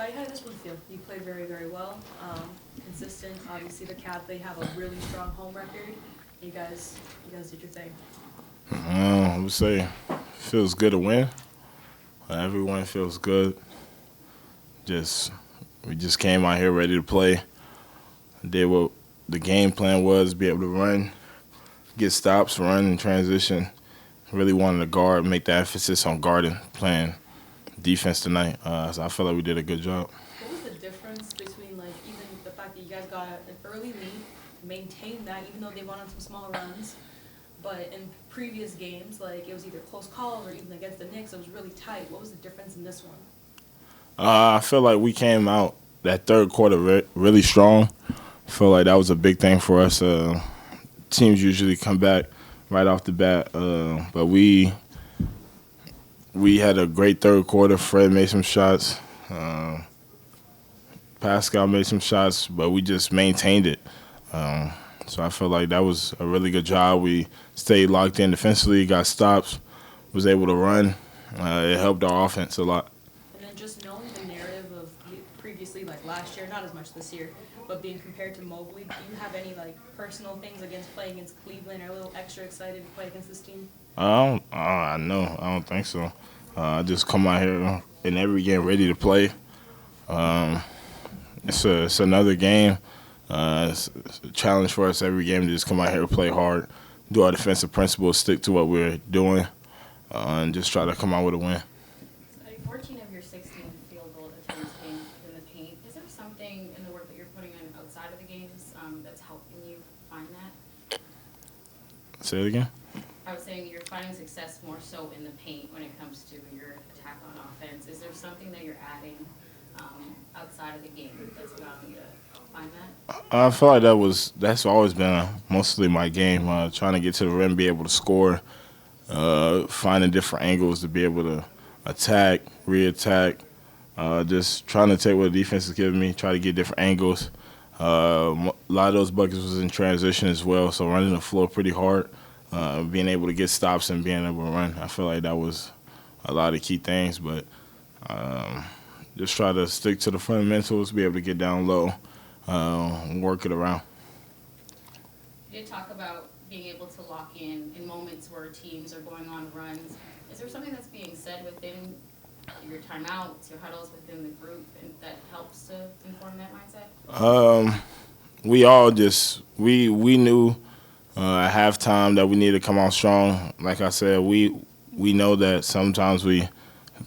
Scotty, how did this one feel? You played very, very well, consistent. Obviously, the Cavs, they have a really strong home record. You guys did your thing. I would say feels good to win. Everyone feels good. Just we just came out here ready to play. Did what the game plan was, be able to run, get stops, run in transition. Really wanted to guard, make the emphasis on guarding, playing defense tonight. So I feel like we did a good job. What was the difference between, like, even the fact that you guys got an early lead, maintained that even though they went on some small runs, but in previous games, like, it was either close calls or even against the Knicks, it was really tight. What was the difference in this one? I feel like we came out that third quarter really strong. I feel like that was a big thing for us. Teams usually come back right off the bat, but we had a great third quarter. Fred made some shots. Pascal made some shots, but we just maintained it. So I feel like that was a really good job. We stayed locked in defensively, got stops, was able to run. It helped our offense a lot. And then just knowing the narrative of previously, like last year, not as much this year, but being compared to Mobley, do you have any, like, personal things against playing against Cleveland? Are a little extra excited to play against this team? I don't think so. I just come out here in every game ready to play. It's another game. It's a challenge for us every game to just come out here and play hard, do our defensive principles, stick to what we're doing, and just try to come out with a win. 14 of your 16 field goal attempts came in the paint. Is there something in the work that you're putting in outside of the games that's helping you find that? Say it again? I was saying you're finding success more so in the paint when it comes to your attack on offense. Is there something that you're adding outside of the game that's allowing you to find that? I feel like that's always been mostly my game, trying to get to the rim, be able to score, finding different angles to be able to attack, re-attack, just trying to take what the defense is giving me, try to get different angles. A lot of those buckets was in transition as well, so running the floor pretty hard, being able to get stops and being able to run. I feel like that was a lot of key things, but just try to stick to the fundamentals, be able to get down low, work it around. You did talk about being able to lock in moments where teams are going on runs. Is there something that's being said within your timeouts, your huddles within the group, and that helps to inform that mindset? We all we knew at halftime that we needed to come out strong. Like I said, we know that sometimes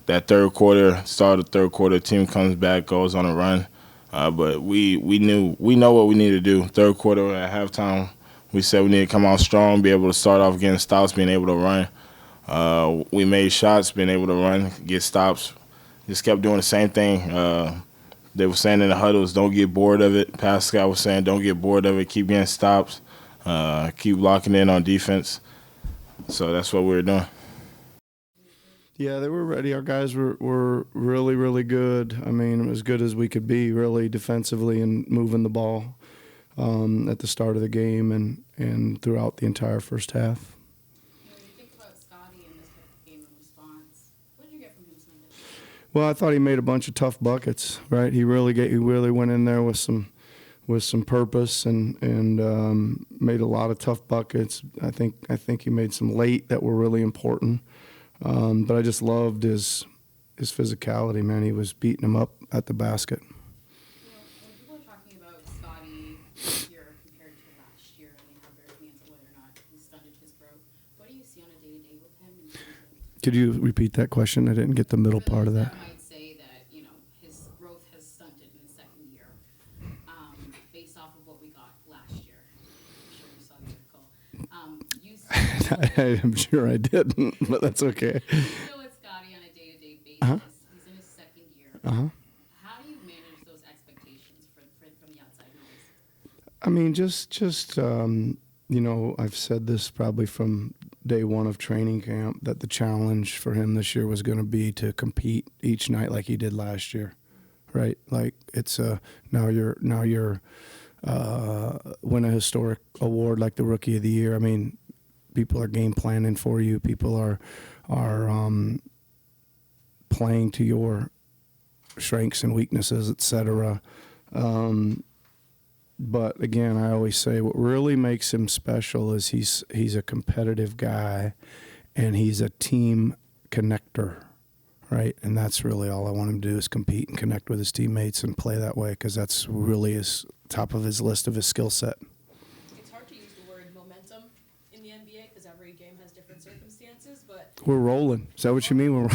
that third quarter, start of the third quarter, team comes back, goes on a run. But we know what we need to do. Third quarter at halftime, we said we need to come out strong, be able to start off getting stops, being able to run. We made shots, being able to run, get stops. Just kept doing the same thing. They were saying in the huddles, don't get bored of it. Pascal was saying, don't get bored of it. Keep getting stops. Keep locking in on defense. So that's what we were doing. Yeah, they were ready. Our guys were really, really good. I mean, as good as we could be, really, defensively and moving the ball at the start of the game and throughout the entire first half. When you think about Scottie in this type of game in response, what did you get from him tonight? Well, I thought he made a bunch of tough buckets. Right, he really went in there with some purpose and made a lot of tough buckets. I think he made some late that were really important. But I just loved his physicality, man. He was beating him up at the basket. When people are talking about Scottie this year compared to last year, and they have their opinions on whether or not he stunted his growth, what do you see on a day-to-day with him? In terms of Could you repeat that question? I didn't get the middle part of that. might say that his growth has stunted in his second year, based off of what we got last year. I'm sure you saw the article. I'm sure I didn't, but that's okay. You know what Scottie on a day-to-day basis. He's in his second year. How do you manage those expectations from the outside noise? I mean, just I've said this probably from day one of training camp that the challenge for him this year was going to be to compete each night like he did last year, right? Like it's now you're win a historic award like the Rookie of the Year. I mean, people are game planning for you. People are playing to your strengths and weaknesses, etc. But again, I always say what really makes him special is he's a competitive guy, and he's a team connector, right? And that's really all I want him to do is compete and connect with his teammates and play that way, because that's really his top of his list of his skill set. It's hard to use the word momentum in the NBA because every game has different circumstances, but We're rolling. Is that what you mean? We're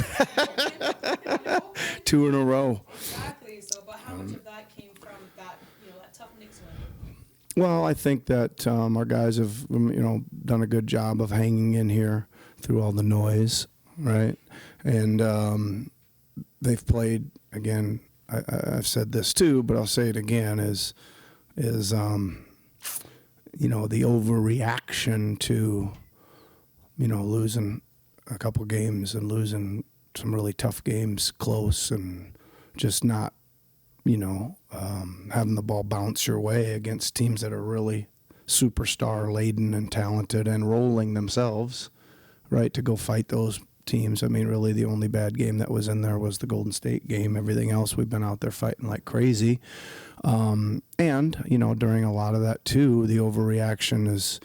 2 in a row. exactly. So, but how much of that came from that, that tough Knicks win? Well, I think that our guys have, done a good job of hanging in here through all the noise, right? And they've played, again, I've said this too, but I'll say it again, is the overreaction to, losing a couple games and losing some really tough games close and just not, having the ball bounce your way against teams that are really superstar laden and talented and rolling themselves, right, to go fight those teams. I mean, really the only bad game that was in there was the Golden State game. Everything else we've been out there fighting like crazy. And, during a lot of that too, the overreaction is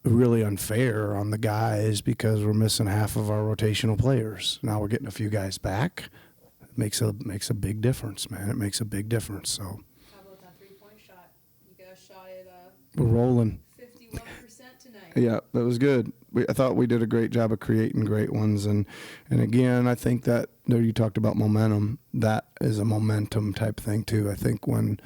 really unfair on the guys because we're missing half of our rotational players. Now we're getting a few guys back. It makes a big difference, man. It makes a big difference. So How about that 3-point shot? You guys shot it we're rolling. 51% tonight. Yeah, that was good. I thought we did a great job of creating great ones. And again, I think that you talked about momentum. That is a momentum type thing too. I think when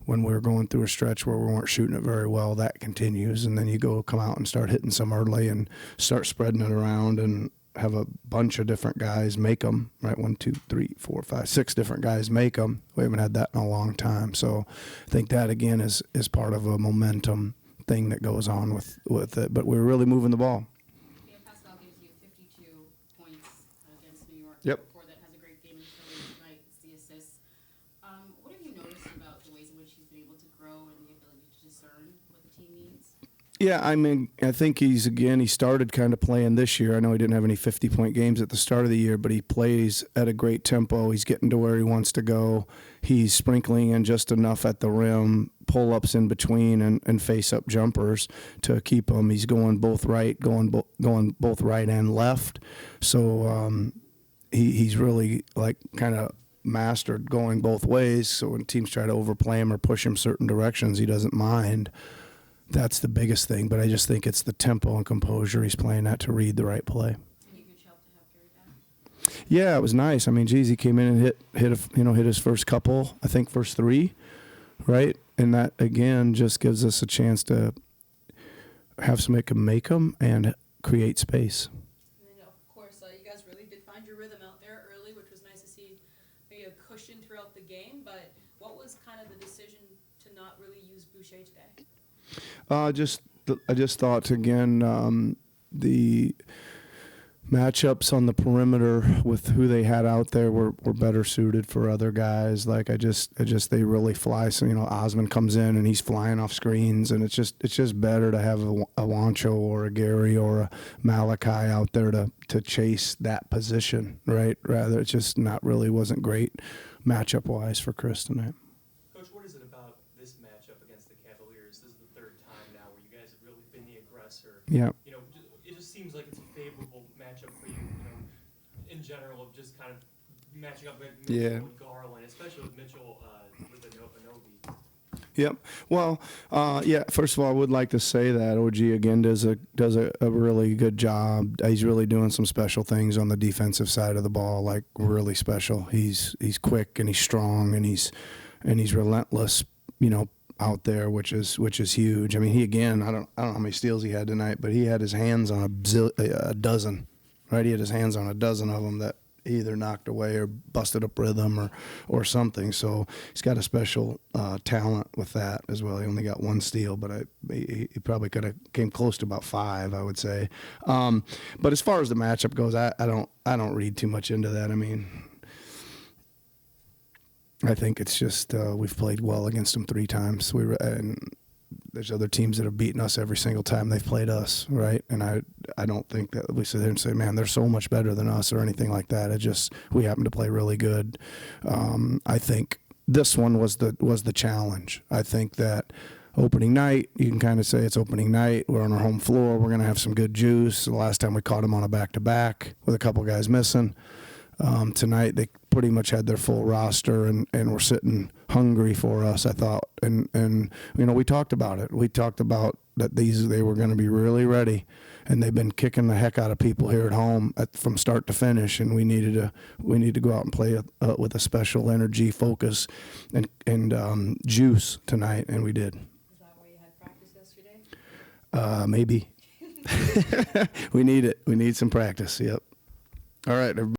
we're going through a stretch where we weren't shooting it very well, that continues. And then you come out and start hitting some early and start spreading it around and have a bunch of different guys make them, right? 1, 2, 3, 4, 5, 6 different guys make them. We haven't had that in a long time. So I think that, again, is part of a momentum thing that goes on with it. But we're really moving the ball. Yeah, Pascal gives you 52 points against New York. Yep. Before that, has a great game in Philly tonight. It's the assists. What have you noticed about the ways in which he's been able to grow and the ability to discern what the team needs? Yeah, I mean, I think he started kind of playing this year. I know he didn't have any 50-point games at the start of the year, but he plays at a great tempo. He's getting to where he wants to go. He's sprinkling in just enough at the rim, pull-ups in between, and face-up jumpers to keep him. He's going both right, going both right and left. So he's really kind of mastered going both ways. So when teams try to overplay him or push him certain directions, he doesn't mind. That's the biggest thing, but I just think it's the tempo and composure he's playing at to read the right play. Any huge help to have Gary back? Yeah, it was nice. I mean, geez, he came in and hit his first couple, I think first 3, right? And that again just gives us a chance to have somebody can make them and create space. And then, of course, you guys really did find your rhythm out there early, which was nice to see maybe a cushion throughout the game. But what was kind of the decision to not really use Boucher today? I just thought, again, the matchups on the perimeter with who they had out there were better suited for other guys. They really fly. So, Osman comes in and he's flying off screens, and it's just better to have a Wancho or a Gary or a Malachi out there to chase that position, right? Rather, it just wasn't great matchup wise for Chris tonight. Coach, what is it about this matchup against the Cavaliers? This is the 3rd time now where you guys have really been the aggressor. Yeah. It just seems like it's a favorable matchup for you, in general, of just kind of matching up with Mitchell and Garland, especially with Mitchell with the Anobi. Yep. Well, first of all, I would like to say that OG again does a really good job. He's really doing some special things on the defensive side of the ball, like really special. He's quick and he's strong and he's relentless, out there, which is huge. I mean, he again, I don't know how many steals he had tonight, but he had his hands on a dozen, right? He had his hands on a dozen of them that he either knocked away or busted up rhythm or something. So he's got a special talent with that as well. He only got 1 steal, but he probably could have came close to about 5, I would say. But as far as the matchup goes, I don't read too much into that. I mean, I think it's just we've played well against them 3 times. And There's other teams that have beaten us every single time they've played us, right? And I don't think that we sit there and say, man, they're so much better than us or anything like that. It just, we happen to play really good. I think this one was the challenge. I think that opening night, you can kind of say it's opening night. We're on our home floor. We're going to have some good juice. The last time we caught them on a back-to-back with a couple guys missing. Tonight they pretty much had their full roster and were sitting hungry for us, I thought. And you know, we talked about it. We talked about that they were going to be really ready, and they've been kicking the heck out of people here at home from start to finish. And we need to go out and play with a special energy, focus, and juice tonight, and we did. Is that why you had practice yesterday? Maybe. We need it. We need some practice. Yep. All right. Everybody.